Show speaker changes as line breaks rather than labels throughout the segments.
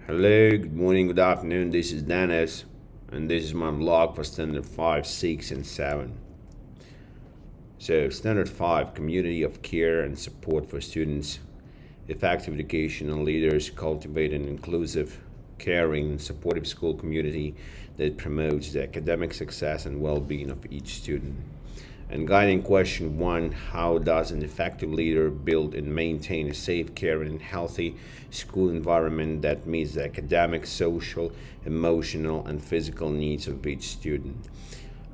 Hello, good morning, good afternoon. This is Dennis, and this is my vlog for Standard 5, 6, and 7. So, Standard 5 Community of Care and Support for Students, Effective Educational Leaders cultivate an inclusive, caring, and supportive school community that promotes the academic success and well being of each student. And guiding question one: how does an effective leader build and maintain a safe, caring, and healthy school environment that meets the academic, social, emotional, and physical needs of each student?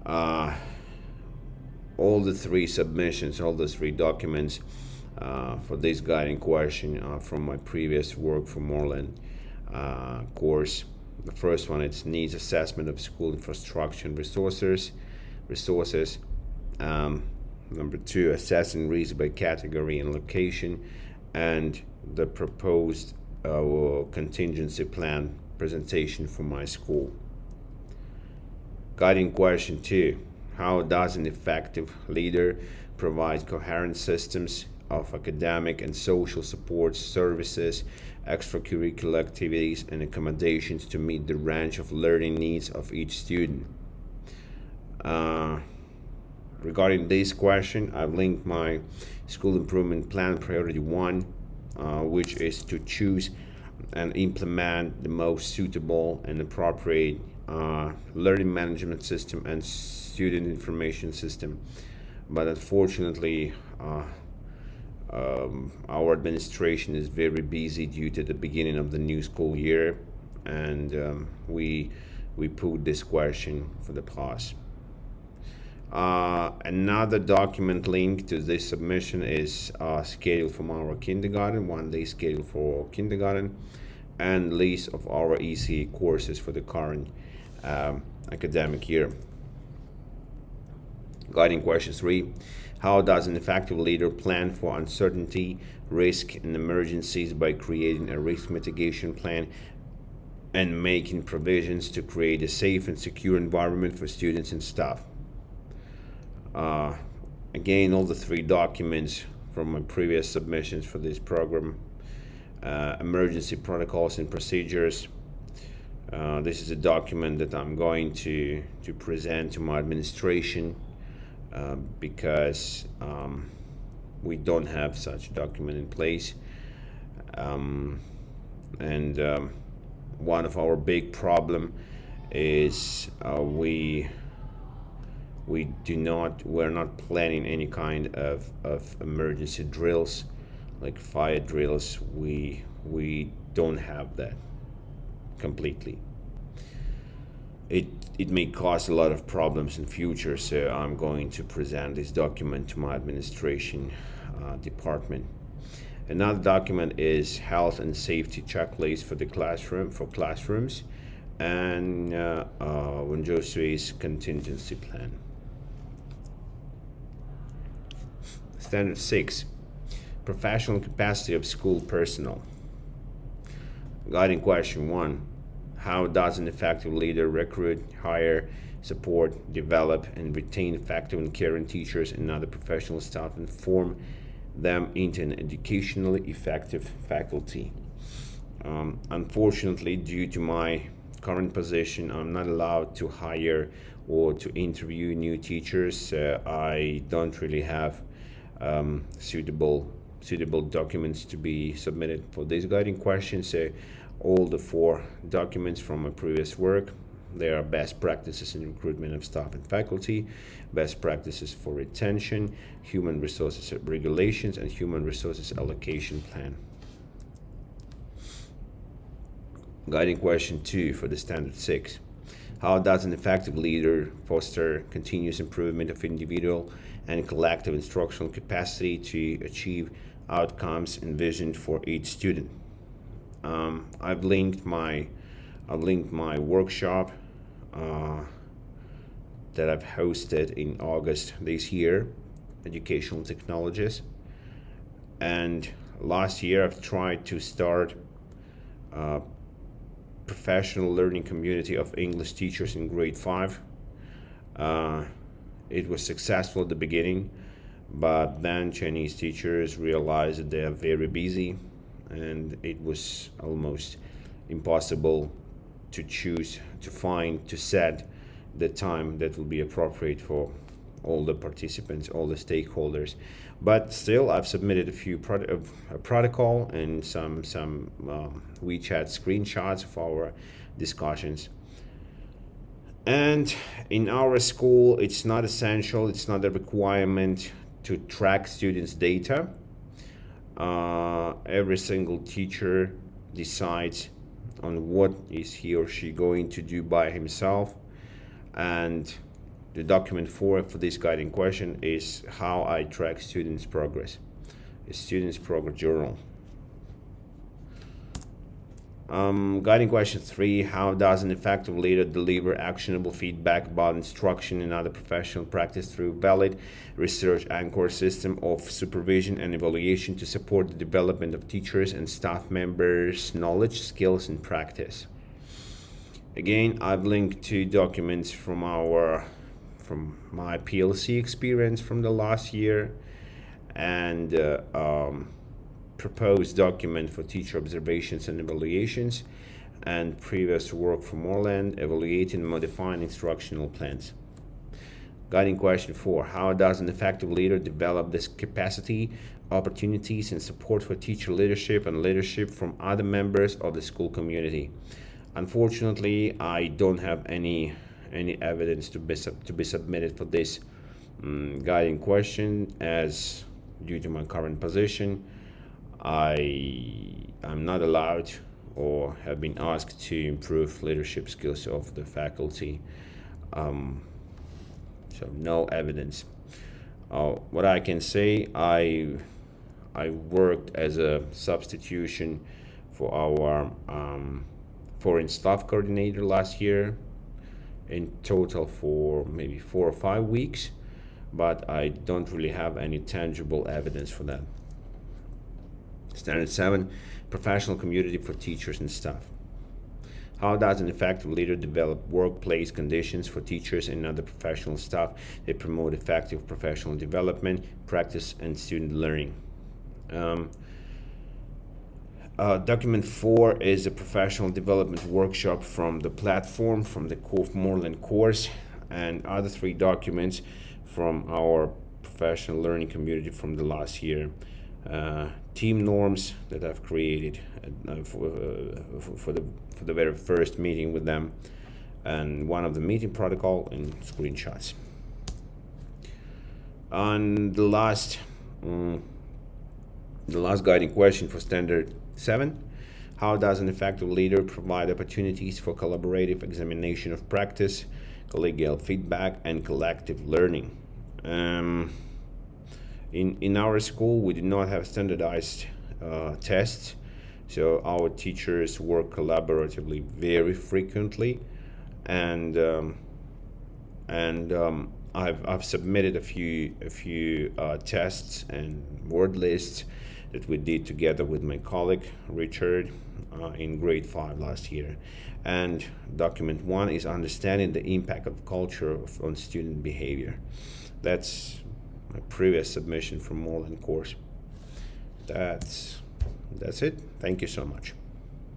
Uh, all the three submissions, all the three documents for this guiding question from my previous work for Moreland course. The first one, it's needs assessment of school infrastructure and resources. um, Number two, assessing risk by category and location, and the proposed contingency plan presentation for my school. Guiding question two: how does an effective leader provide coherent systems of academic and social support services, extracurricular activities, and accommodations to meet the range of learning needs of each student? Uh, Regarding this question, I've linked my school improvement plan priority one, which is to choose and implement the most suitable and appropriate learning management system and student information system. But unfortunately, our administration is very busy due to the beginning of the new school year, and we put this question for the pause. Another document linked to this submission is schedule from our kindergarten, 1 day schedule for kindergarten, and list of our ECE courses for the current academic year. Guiding question three: how does an effective leader plan for uncertainty, risk, and emergencies by creating a risk mitigation plan and making provisions to create a safe and secure environment for students and staff? Uh, Again, all the three documents from my previous submissions for this program: emergency protocols and procedures. This is a document that I'm going to present to my administration because we don't have such a document in place. And one of our big problem is we're not planning any kind of emergency drills like fire drills. We don't have that completely. It may cause a lot of problems in future, so I'm going to present this document to my administration department. Another document is health and safety checklist for the classrooms, and Josue's contingency plan. Standard 6, professional capacity of school personnel. Guiding question 1: how does an effective leader recruit, hire, support, develop, and retain effective and caring teachers and other professional staff and form them into an educationally effective faculty? Unfortunately, due to my current position, I'm not allowed to hire or to interview new teachers. I don't really have suitable documents to be submitted for this guiding question. So all the four documents from my previous work, they are best practices in recruitment of staff and faculty, best practices for retention, human resources regulations, and human resources allocation plan. Guiding question 2 for the standard 6: how does an effective leader foster continuous improvement of individual and collective instructional capacity to achieve outcomes envisioned for each student? I've linked my workshop that I've hosted in August this year, educational technologies. And last year I've tried to start a professional learning community of English teachers in grade 5. It was successful at the beginning, but then Chinese teachers realized that they are very busy, and it was almost impossible to choose, to find, to set the time that will be appropriate for all the participants, all the stakeholders. But still, I've submitted a protocol and some WeChat screenshots of our discussions. And in our school, it's not essential, it's not a requirement to track students' data. Every single teacher decides on what is he or she going to do by himself. And the document for this guiding question is how I track students' progress. A students' progress journal. Guiding question 3, how does an effective leader deliver actionable feedback about instruction and other professional practice through valid research anchor system of supervision and evaluation to support the development of teachers and staff members' knowledge, skills, and practice? Again, I've linked two documents from my PLC experience from the last year, and proposed document for teacher observations and evaluations, and previous work from Moreland, evaluating and modifying instructional plans. Guiding question 4, how does an effective leader develop this capacity, opportunities, and support for teacher leadership and leadership from other members of the school community? Unfortunately, I don't have any evidence to be submitted for this guiding question, as due to my current position, I'm not allowed or have been asked to improve leadership skills of the faculty. So no evidence. What I can say, I worked as a substitution for our foreign staff coordinator last year, in total for maybe 4 or 5 weeks, but I don't really have any tangible evidence for that. Standard 7, professional community for teachers and staff. How does an effective leader develop workplace conditions for teachers and other professional staff that promote effective professional development, practice, and student learning? Document 4 is a professional development workshop from the platform, from the Moreland course, and other 3 documents from our professional learning community from the last year. Team norms that I've created for the very first meeting with them, and one of the meeting protocol and screenshots. On the last guiding question for standard 7, how does an effective leader provide opportunities for collaborative examination of practice, collegial feedback, and collective learning? In our school, we do not have standardized tests, so our teachers work collaboratively very frequently, and I've submitted a few tests and word lists that we did together with my colleague Richard in grade 5 last year. And document 1 is understanding the impact of culture on student behavior. That's my previous submission from Moreland course. That's it. Thank you so much.